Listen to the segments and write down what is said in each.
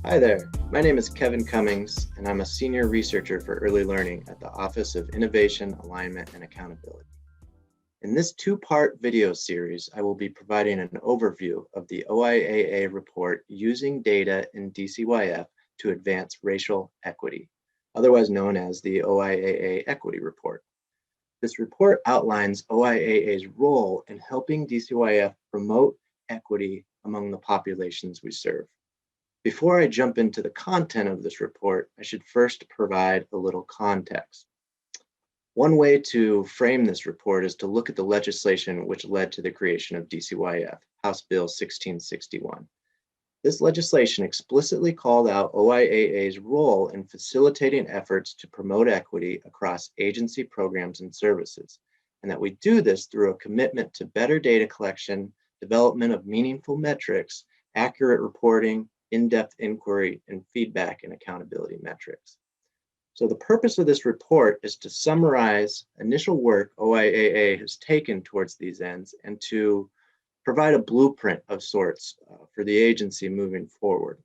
Hi there, my name is Kevin Cummings, and I'm a senior researcher for early learning at the Office of Innovation, Alignment, and Accountability. In this two-part video series, I will be providing an overview of the OIAA report Using Data in DCYF to Advance Racial Equity, otherwise known as the OIAA Equity Report. This report outlines OIAA's role in helping DCYF promote equity among the populations we serve. Before I jump into the content of this report, I should first provide a little context. One way to frame this report is to look at the legislation which led to the creation of DCYF, House Bill 1661. This legislation explicitly called out OIAA's role in facilitating efforts to promote equity across agency programs and services, and that we do this through a commitment to better data collection, development of meaningful metrics, accurate reporting, in-depth inquiry, and feedback and accountability metrics. So the purpose of this report is to summarize initial work OIAA has taken towards these ends and to provide a blueprint of sorts for the agency moving forward.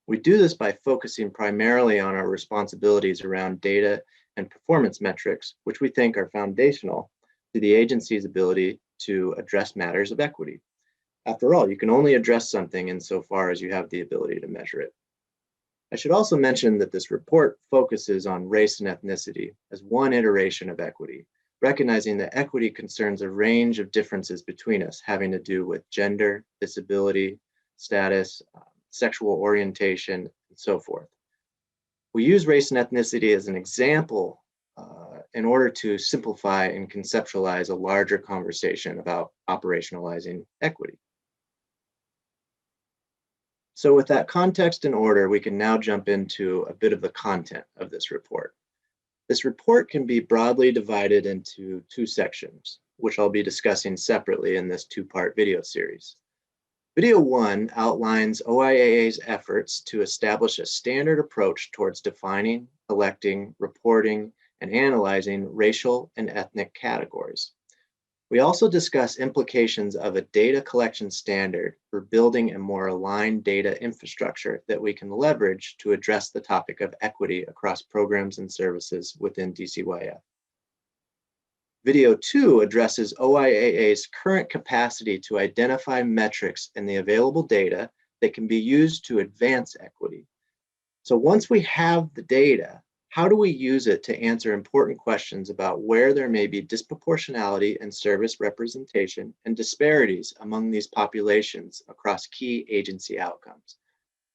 We do this by focusing primarily on our responsibilities around data and performance metrics, which we think are foundational to the agency's ability to address matters of equity. After all, you can only address something insofar as you have the ability to measure it. I should also mention that this report focuses on race and ethnicity as one iteration of equity, recognizing that equity concerns a range of differences between us having to do with gender, disability, status, sexual orientation, and so forth. We use race and ethnicity as an example in order to simplify and conceptualize a larger conversation about operationalizing equity. So with that context in order, we can now jump into a bit of the content of this report. This report can be broadly divided into two sections, which I'll be discussing separately in this two-part video series. Video 1 outlines OIAA's efforts to establish a standard approach towards defining, collecting, reporting, and analyzing racial and ethnic categories. We also discuss implications of a data collection standard for building a more aligned data infrastructure that we can leverage to address the topic of equity across programs and services within DCYF. Video 2 addresses OIAA's current capacity to identify metrics in the available data that can be used to advance equity. So once we have the data, how do we use it to answer important questions about where there may be disproportionality in service representation and disparities among these populations across key agency outcomes?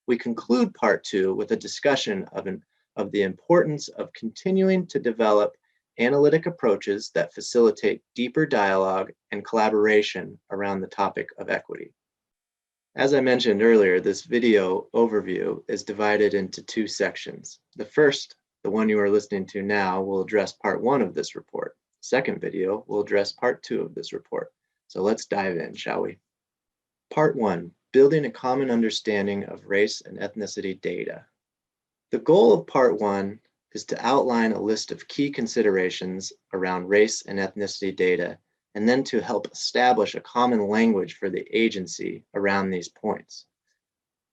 We conclude part 2 with a discussion of the importance of continuing to develop analytic approaches that facilitate deeper dialogue and collaboration around the topic of equity. As I mentioned earlier, this video overview is divided into two sections. The first, the one you are listening to now, will address part 1 of this report. The second video will address part 2 of this report. So let's dive in, shall we? Part 1, building a common understanding of race and ethnicity data. The goal of part 1 is to outline a list of key considerations around race and ethnicity data, and then to help establish a common language for the agency around these points.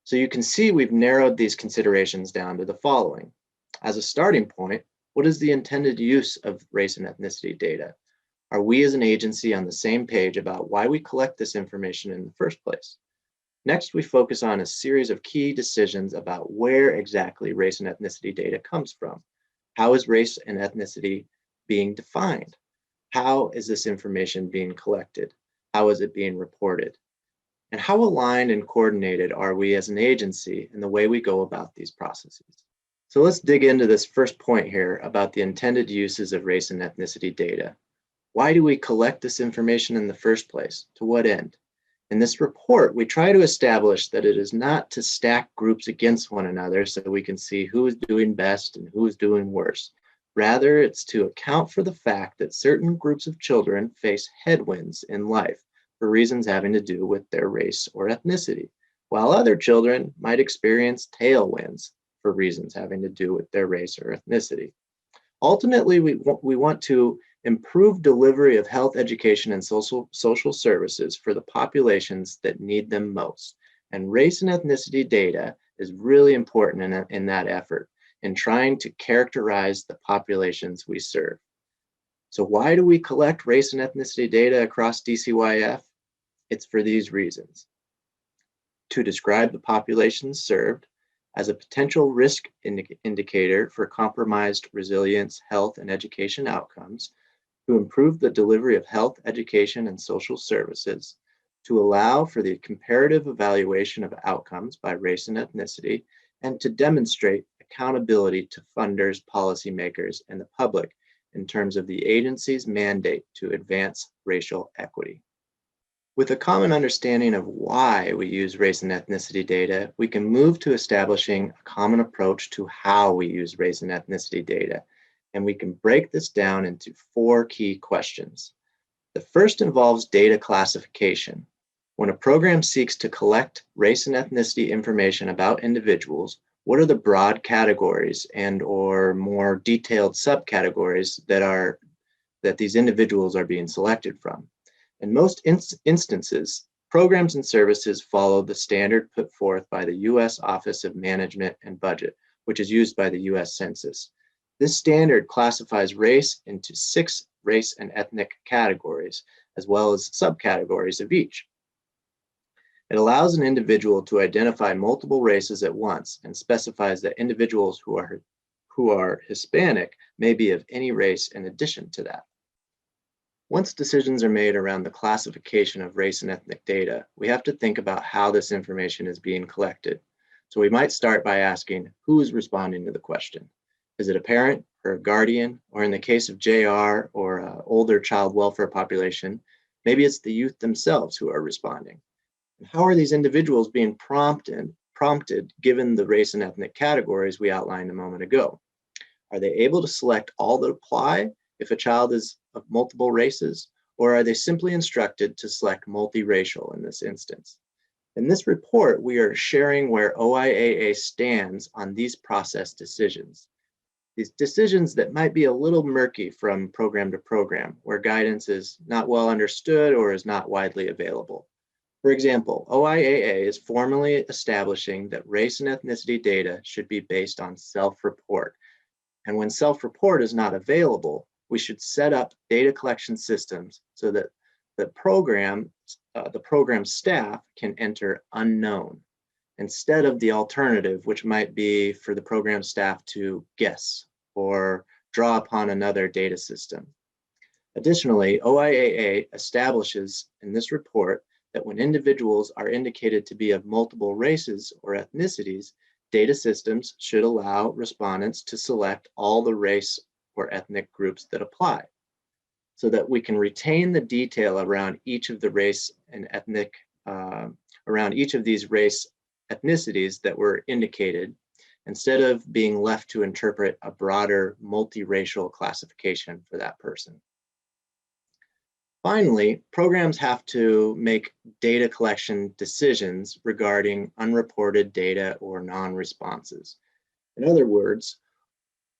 So you can see we've narrowed these considerations down to the following. As a starting point, what is the intended use of race and ethnicity data? Are we as an agency on the same page about why we collect this information in the first place? Next, we focus on a series of key decisions about where exactly race and ethnicity data comes from. How is race and ethnicity being defined? How is this information being collected? How is it being reported? And how aligned and coordinated are we as an agency in the way we go about these processes? So let's dig into this first point here about the intended uses of race and ethnicity data. Why do we collect this information in the first place? To what end? In this report, we try to establish that it is not to stack groups against one another so we can see who is doing best and who is doing worse. Rather, it's to account for the fact that certain groups of children face headwinds in life for reasons having to do with their race or ethnicity, while other children might experience tailwinds for reasons having to do with their race or ethnicity. Ultimately, we want to improve delivery of health, education, and social services for the populations that need them most. And race and ethnicity data is really important in that effort in trying to characterize the populations we serve. So why do we collect race and ethnicity data across DCYF? It's for these reasons: to describe the populations served as a potential risk indicator for compromised resilience, health, and education outcomes, to improve the delivery of health, education, and social services, to allow for the comparative evaluation of outcomes by race and ethnicity, and to demonstrate accountability to funders, policymakers, and the public in terms of the agency's mandate to advance racial equity. With a common understanding of why we use race and ethnicity data, we can move to establishing a common approach to how we use race and ethnicity data. And we can break this down into 4 key questions. The first involves data classification. When a program seeks to collect race and ethnicity information about individuals, what are the broad categories and or more detailed subcategories that these individuals are being selected from? In most instances, programs and services follow the standard put forth by the U.S. Office of Management and Budget, which is used by the U.S. Census. This standard classifies race into 6 race and ethnic categories, as well as subcategories of each. It allows an individual to identify multiple races at once and specifies that individuals who are Hispanic may be of any race in addition to that. Once decisions are made around the classification of race and ethnic data, we have to think about how this information is being collected. So we might start by asking, who is responding to the question? Is it a parent or a guardian? Or in the case of JR or an older child welfare population, maybe it's the youth themselves who are responding. And how are these individuals being prompted given the race and ethnic categories we outlined a moment ago? Are they able to select all that apply if a child is of multiple races, or are they simply instructed to select multiracial in this instance? In this report, we are sharing where OIAA stands on these process decisions. These decisions that might be a little murky from program to program, where guidance is not well understood or is not widely available. For example, OIAA is formally establishing that race and ethnicity data should be based on self-report. And when self-report is not available, we should set up data collection systems so that the program staff can enter unknown instead of the alternative, which might be for the program staff to guess or draw upon another data system. Additionally, OIAA establishes in this report that when individuals are indicated to be of multiple races or ethnicities, data systems should allow respondents to select all the race or ethnic groups that apply, so that we can retain the detail around each of the race and ethnic, around each of these race ethnicities that were indicated, instead of being left to interpret a broader multiracial classification for that person. Finally, programs have to make data collection decisions regarding unreported data or non-responses. In other words,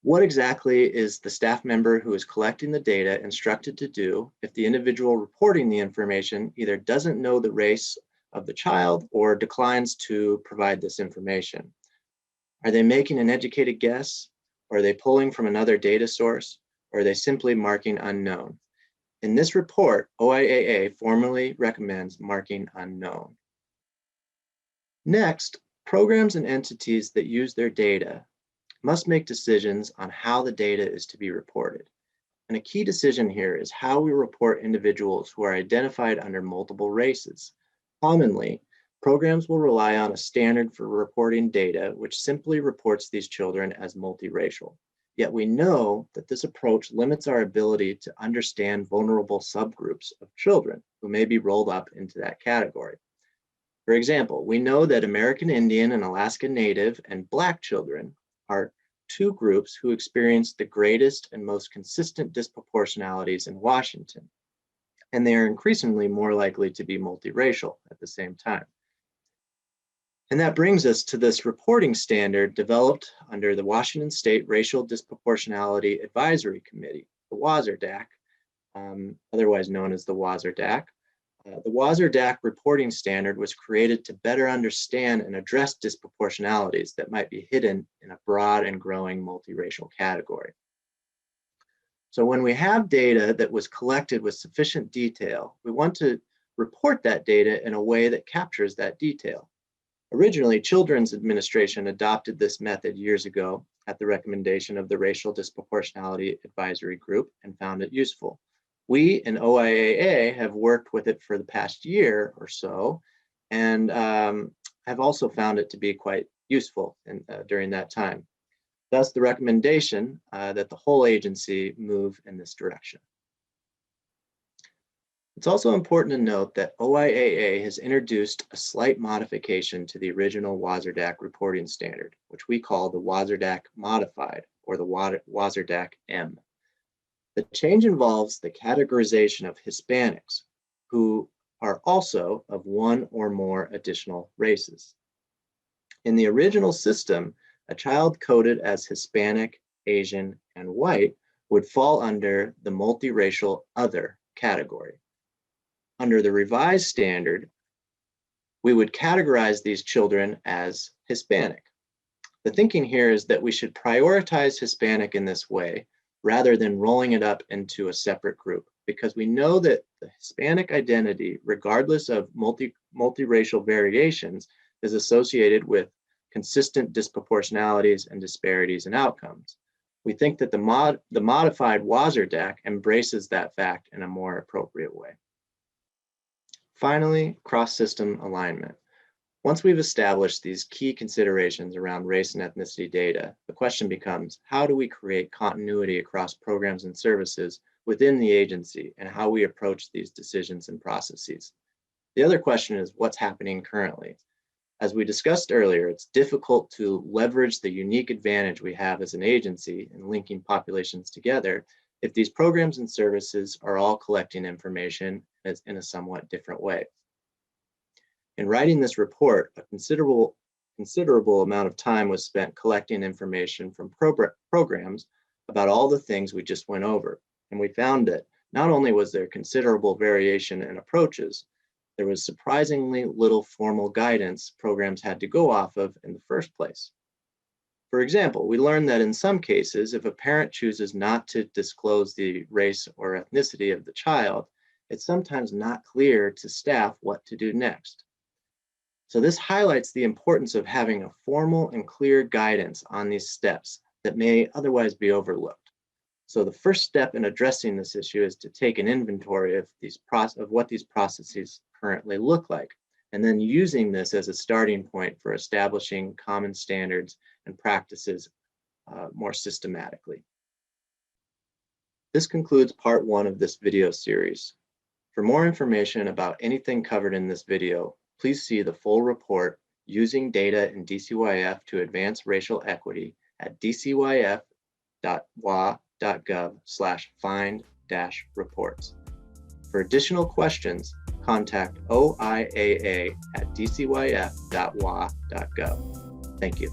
what exactly is the staff member who is collecting the data instructed to do if the individual reporting the information either doesn't know the race of the child or declines to provide this information? Are they making an educated guess? Or are they pulling from another data source? Or are they simply marking unknown? In this report, OIAA formally recommends marking unknown. Next, programs and entities that use their data must make decisions on how the data is to be reported. And a key decision here is how we report individuals who are identified under multiple races. Commonly, programs will rely on a standard for reporting data which simply reports these children as multiracial. Yet we know that this approach limits our ability to understand vulnerable subgroups of children who may be rolled up into that category. For example, we know that American Indian and Alaska Native and Black children are 2 groups who experience the greatest and most consistent disproportionalities in Washington, and they are increasingly more likely to be multiracial at the same time. And that brings us to this reporting standard developed under the Washington State Racial Disproportionality Advisory Committee, the WSRDAC, otherwise known as the WSRDAC. The WSRDAC reporting standard was created to better understand and address disproportionalities that might be hidden in a broad and growing multiracial category. So when we have data that was collected with sufficient detail, we want to report that data in a way that captures that detail. Originally, Children's Administration adopted this method years ago at the recommendation of the Racial Disproportionality Advisory Group and found it useful. We in OIAA have worked with it for the past year or so and have also found it to be quite useful during that time. Thus, the recommendation that the whole agency move in this direction. It's also important to note that OIAA has introduced a slight modification to the original WSRDAC reporting standard, which we call the WSRDAC Modified, or the WSRDAC M. The change involves the categorization of Hispanics, who are also of one or more additional races. In the original system, a child coded as Hispanic, Asian, and white would fall under the multiracial other category. Under the revised standard, we would categorize these children as Hispanic. The thinking here is that we should prioritize Hispanic in this way rather than rolling it up into a separate group, because we know that the Hispanic identity, regardless of multiracial variations, is associated with consistent disproportionalities and disparities in outcomes. We think that the modified WSRDAC embraces that fact in a more appropriate way. Finally, cross-system alignment. Once we've established these key considerations around race and ethnicity data, the question becomes, how do we create continuity across programs and services within the agency and how we approach these decisions and processes? The other question is, what's happening currently? As we discussed earlier, it's difficult to leverage the unique advantage we have as an agency in linking populations together if these programs and services are all collecting information in a somewhat different way. In writing this report, a considerable amount of time was spent collecting information from programs about all the things we just went over. And we found that not only was there considerable variation in approaches, there was surprisingly little formal guidance programs had to go off of in the first place. For example, we learned that in some cases, if a parent chooses not to disclose the race or ethnicity of the child, it's sometimes not clear to staff what to do next. So this highlights the importance of having a formal and clear guidance on these steps that may otherwise be overlooked. So the first step in addressing this issue is to take an inventory of what these processes currently look like, and then using this as a starting point for establishing common standards and practices more systematically. This concludes part 1 of this video series. For more information about anything covered in this video, please see the full report, Using Data in DCYF to Advance Racial Equity, at dcyf.wa.gov/find-reports. For additional questions, contact OIAA at dcyf.wa.gov. Thank you.